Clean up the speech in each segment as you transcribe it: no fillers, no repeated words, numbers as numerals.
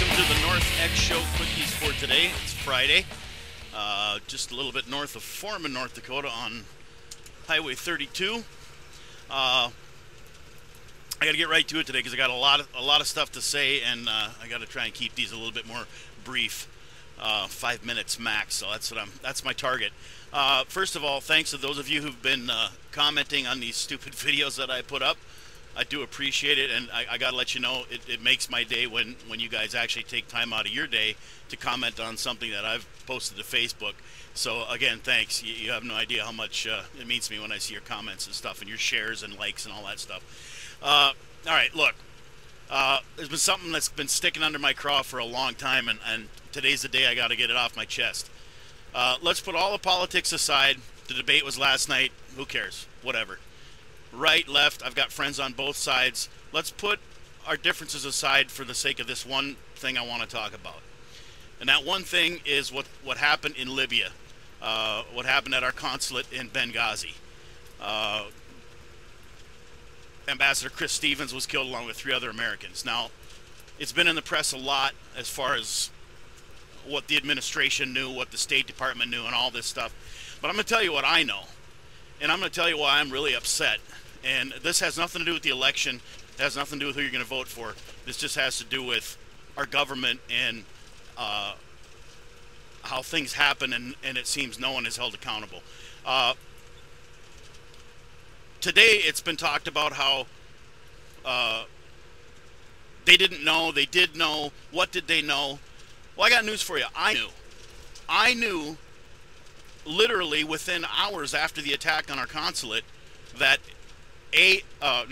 welcome to the NorthXshow Quickies for today. It's Friday, just a little bit north of Foreman, North Dakota on Highway 32. I got to get right to it today because I got a lot of stuff to say, and I got to try and keep these a little bit more brief, 5 minutes max. So that's my target. First of all, thanks to those of you who've been commenting on these stupid videos that I put up. I do appreciate it, and I got to let you know, it makes my day when you guys actually take time out of your day to comment on something that I've posted to Facebook. So, again, thanks. You have no idea how much it means to me when I see your comments and stuff, and your shares and likes and all that stuff. All right, look, there's been something that's been sticking under my craw for a long time, and today's the day I got to get it off my chest. Let's put all the politics aside. The debate was last night. Who cares? Whatever. Right, left, I've got friends on both sides. Let's put our differences aside for the sake of this one thing I want to talk about. And that one thing is what happened in Libya, what happened at our consulate in Benghazi. Ambassador Chris Stevens was killed along with 3 other Americans. Now, it's been in the press a lot as far as what the administration knew, what the State Department knew, and all this stuff. But I'm going to tell you what I know. And I'm going to tell you why I'm really upset. And this has nothing to do with the election. It has nothing to do with who you're going to vote for. This just has to do with our government and how things happen, and it seems no one is held accountable. Today it's been talked about how they didn't know, they did know. What did they know? Well, I got news for you. I knew literally within hours after the attack on our consulate that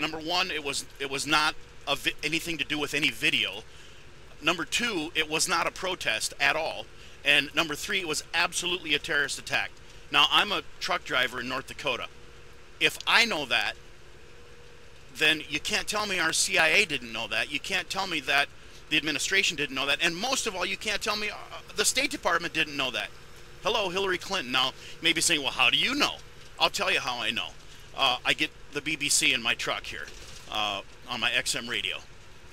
number one, it was not anything to do with any video. Number 2, it was not a protest at all. And number 3, it was absolutely a terrorist attack. Now, I'm a truck driver in North Dakota. If I know that, then you can't tell me our CIA didn't know that. You can't tell me that the administration didn't know that. And most of all, you can't tell me the State Department didn't know that. Hello, Hillary Clinton. Now, you may be saying, well, how do you know? I'll tell you how I know. I get the BBC in my truck here on my XM radio.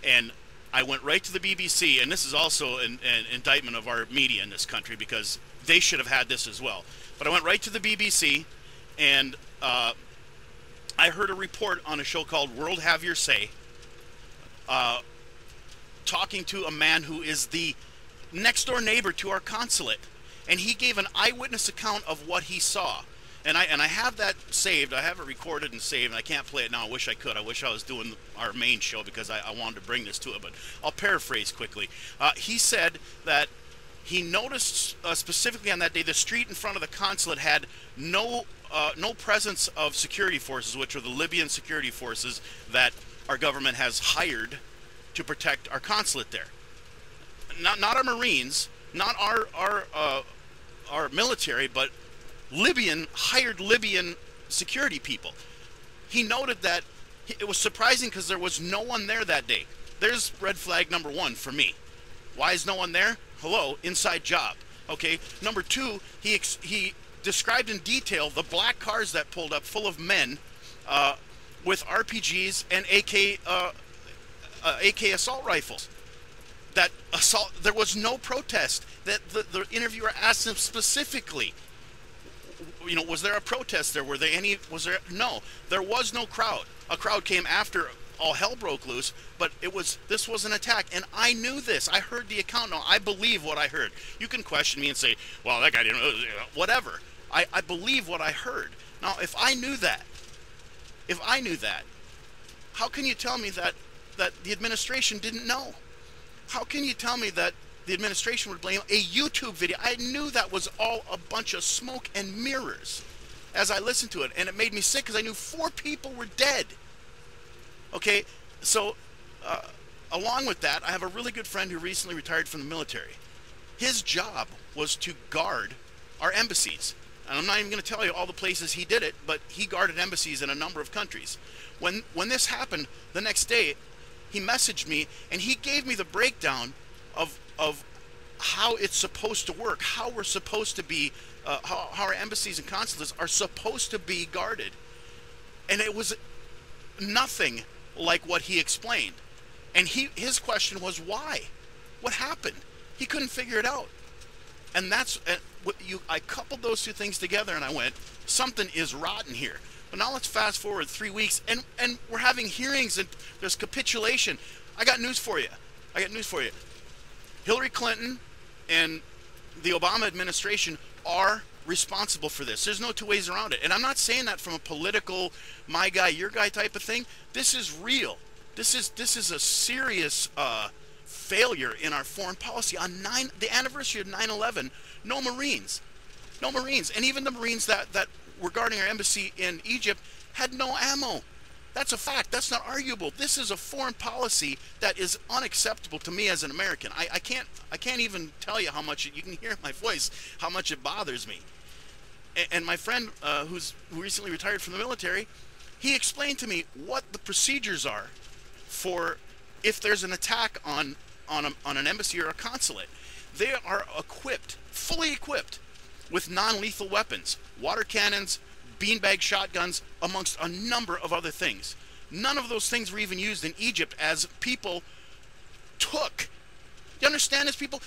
And I went right to the BBC, and this is also an indictment of our media in this country because they should have had this as well. But I went right to the BBC, and I heard a report on a show called World Have Your Say, talking to a man who is the next-door neighbor to our consulate. And he gave an eyewitness account of what he saw. And I have that saved. I have it recorded and saved, and I can't play it now. I wish I could. I wish I was doing our main show because I wanted to bring this to it. But I'll paraphrase quickly. He said that he noticed specifically on that day the street in front of the consulate had no presence of security forces, which are the Libyan security forces that our government has hired to protect our consulate there. Not our Marines, not our military, but hired Libyan security people. He noted that it was surprising because there was no one there that day. There's red flag number 1 for me. Why is no one there? Hello, inside job. Okay. Number 2, he described in detail the black cars that pulled up full of men with RPGs and AK assault rifles. There was no protest. That the interviewer asked him specifically, you know, was there a protest there? No, there was no crowd. A crowd came after all hell broke loose, but this was an attack, and I knew this. I heard the account. Now, I believe what I heard. You can question me and say, well, that guy didn't know, whatever. I believe what I heard. Now, if I knew that, how can you tell me that the administration didn't know? How can you tell me that the administration would blame a YouTube video? I knew that was all a bunch of smoke and mirrors as I listened to it, and it made me sick because I knew 4 people were dead. Okay, so along with that, I have a really good friend who recently retired from the military. His job was to guard our embassies. And I'm not even going to tell you all the places he did it, but he guarded embassies in a number of countries. When this happened, the next day, he messaged me, and he gave me the breakdown of how it's supposed to work, how we're supposed to be, how our embassies and consulates are supposed to be guarded. And it was nothing like what he explained. And his question was, why? What happened? He couldn't figure it out. And that's what I coupled those two things together, and I went, something is rotten here. But now let's fast forward 3 weeks, and we're having hearings, and there's capitulation. I got news for you. Hillary Clinton and the Obama administration are responsible for this. There's no two ways around it. And I'm not saying that from a political, my guy, your guy type of thing. This is real. This is a serious failure in our foreign policy. On the anniversary of 9/11, no Marines. And even the Marines that were guarding our embassy in Egypt had no ammo. That's a fact. That's not arguable. This is a foreign policy that is unacceptable to me as an American. I can't even tell you how much you can hear in my voice how much it bothers me. And my friend who recently retired from the military, he explained to me what the procedures are for if there's an attack on an embassy or a consulate. They are equipped, fully equipped, with non-lethal weapons, water cannons, beanbag shotguns, amongst a number of other things. None of those things were even used in Egypt, as people took. You understand this, people?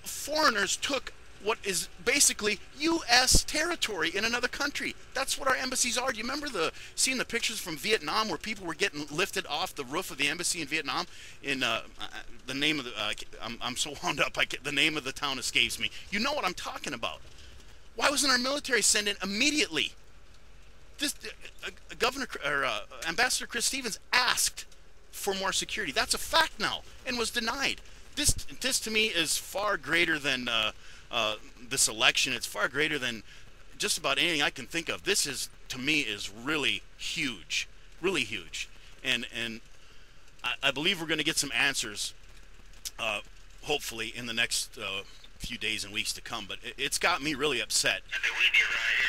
Foreigners took what is basically U.S. territory in another country. That's what our embassies are. Do you remember seeing the pictures from Vietnam where people were getting lifted off the roof of the embassy in Vietnam? In the name of the, I'm so wound up, the name of the town escapes me. You know what I'm talking about. Why wasn't our military sent in immediately? This Ambassador Chris Stevens asked for more security. That's a fact now, and was denied. This to me is far greater than this election. It's far greater than just about anything I can think of. This is, to me, is really huge, and I believe we're going to get some answers, hopefully in the next few days and weeks to come. But it's got me really upset.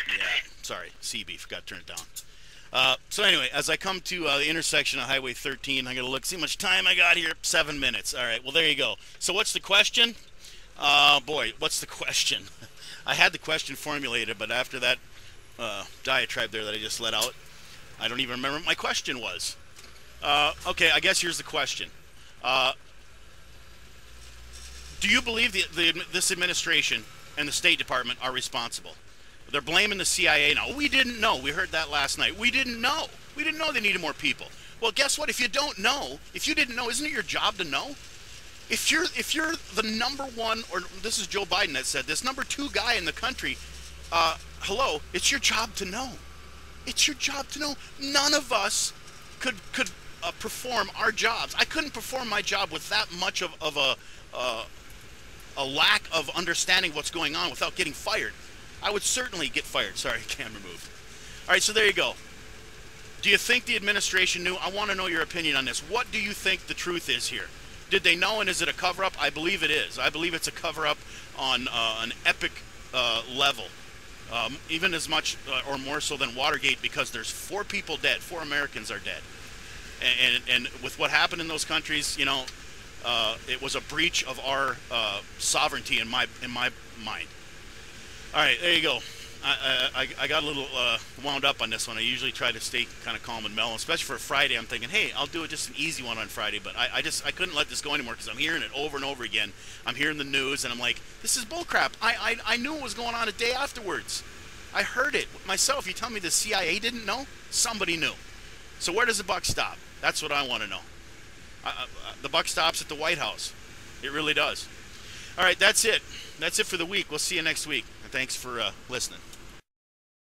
Yeah, sorry, CB, forgot to turn it down. So anyway, as I come to the intersection of Highway 13, I gotta look, see how much time I got here. 7 minutes. All right, well, there you go. So what's the question? Boy, what's the question? I had the question formulated, but after that diatribe there that I just let out, I don't even remember what my question was. Okay, I guess here's the question. Do you believe this administration and the State Department are responsible? They're blaming the CIA now. We didn't know. We heard that last night. We didn't know. We didn't know they needed more people. Well, guess what? If you don't know, if you didn't know, isn't it your job to know? If you're the number one, or this is Joe Biden that said this, number 2 guy in the country, hello, it's your job to know. It's your job to know. None of us could perform our jobs. I couldn't perform my job with that much of a lack of understanding what's going on without getting fired. I would certainly get fired. Sorry, camera moved. All right, so there you go. Do you think the administration knew? I want to know your opinion on this. What do you think the truth is here? Did they know, and is it a cover-up? I believe it is. I believe it's a cover-up on an epic level, even as much or more so than Watergate, because there's 4 people dead. 4 Americans are dead. And with what happened in those countries, you know, it was a breach of our sovereignty in my mind. All right, there you go. I got a little wound up on this one. I usually try to stay kind of calm and mellow, especially for a Friday. I'm thinking, hey, I'll do just an easy one on Friday, but I couldn't let this go anymore because I'm hearing it over and over again. I'm hearing the news, and I'm like, this is bullcrap. I knew what was going on a day afterwards. I heard it myself. You tell me the CIA didn't know? Somebody knew. So where does the buck stop? That's what I want to know. The buck stops at the White House. It really does. All right, that's it. That's it for the week. We'll see you next week. Thanks for listening.